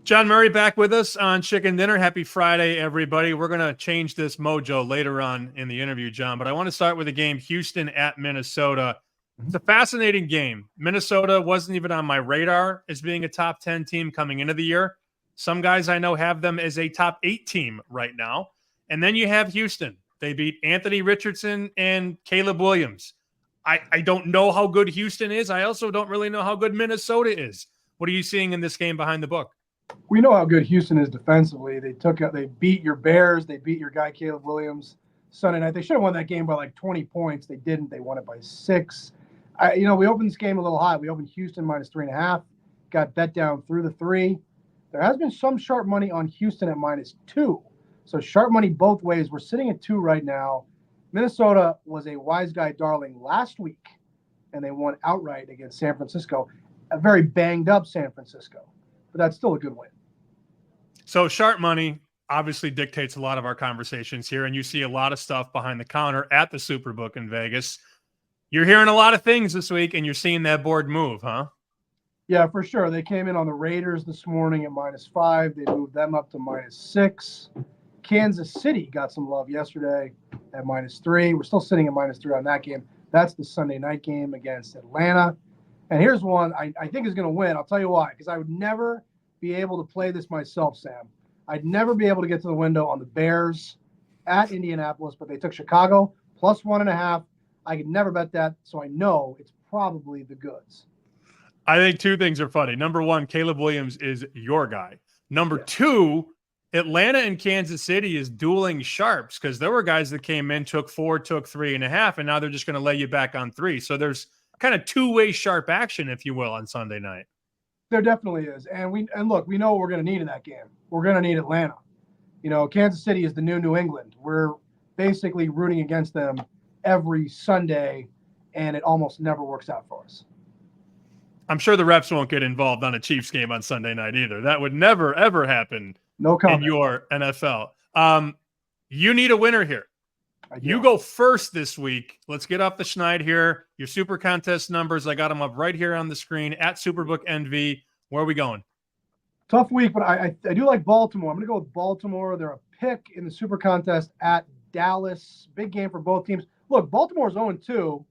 John Murray back with us on Chicken Dinner. Happy Friday, everybody. We're going to change this mojo later on in the interview, John, but I want to start with a game, Houston at Minnesota. It's a fascinating game. Minnesota wasn't even on my radar as being a top 10 team coming into the year. Some guys I know have them as a top 8 team right now. And then you have Houston. They beat Anthony Richardson and Caleb Williams. I don't know how good Houston is. I also don't really know how good Minnesota is. What are you seeing in this game behind the book? We know how good Houston is defensively. They beat your Bears. They beat your guy Caleb Williams Sunday night. They should have won that game by like 20 points. They didn't. They won it by 6. We opened this game a little high. We opened Houston -3.5. Got bet down through the 3. There has been some sharp money on Houston at -2. So sharp money both ways. We're sitting at 2 right now. Minnesota was a wise guy darling last week, and they won outright against San Francisco, a very banged up San Francisco. But that's still a good win. So sharp money obviously dictates a lot of our conversations here, and you see a lot of stuff behind the counter at the SuperBook in Vegas. You're hearing a lot of things this week, and you're seeing that board move, huh? Yeah, for sure. They came in on the Raiders this morning at -5. They moved them up to -6. Kansas City got some love yesterday at -3. We're still sitting at -3 on that game. That's the Sunday night game against Atlanta. And here's one I think is going to win. I'll tell you why. Because I would never be able to play this myself, Sam. I'd never be able to get to the window on the Bears at Indianapolis, but they took Chicago +1.5. I could never bet that, so I know it's probably the goods. I think 2 things are funny. Number 1, Caleb Williams is your guy. Number 2, Atlanta and Kansas City is dueling sharps because there were guys that came in, took 4, took 3.5, and now they're just going to lay you back on 3. So there's kind of two-way sharp action, if you will, on Sunday night. There definitely is. And look, we know what we're going to need in that game. We're going to need Atlanta. Kansas City is the New England. We're basically rooting against them every Sunday, and it almost never works out for us. I'm sure the refs won't get involved on a Chiefs game on Sunday night either. That would never, ever happen in your NFL. You need a winner here. You go first this week. Let's get off the schneid here. Your super contest numbers, I got them up right here on the screen at SuperBook NV. Where are we going? Tough week, but I do like Baltimore. I'm going to go with Baltimore. They're a pick in the super contest at Dallas. Big game for both teams. Look, Baltimore's 0-2,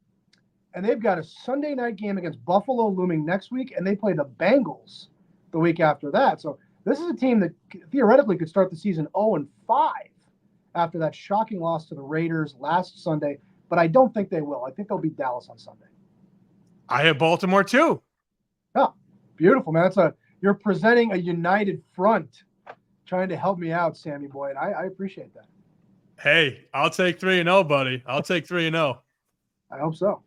and they've got a Sunday night game against Buffalo looming next week, and they play the Bengals the week after that. So this is a team that theoretically could start the season 0-5. After that shocking loss to the Raiders last Sunday, but I don't think they will. I think they'll beat Dallas on Sunday. I have Baltimore too. Oh, beautiful, man. You're presenting a united front, trying to help me out, Sammy boy, and I appreciate that. Hey, I'll take 3-0, buddy. I'll take 3-0. I hope so.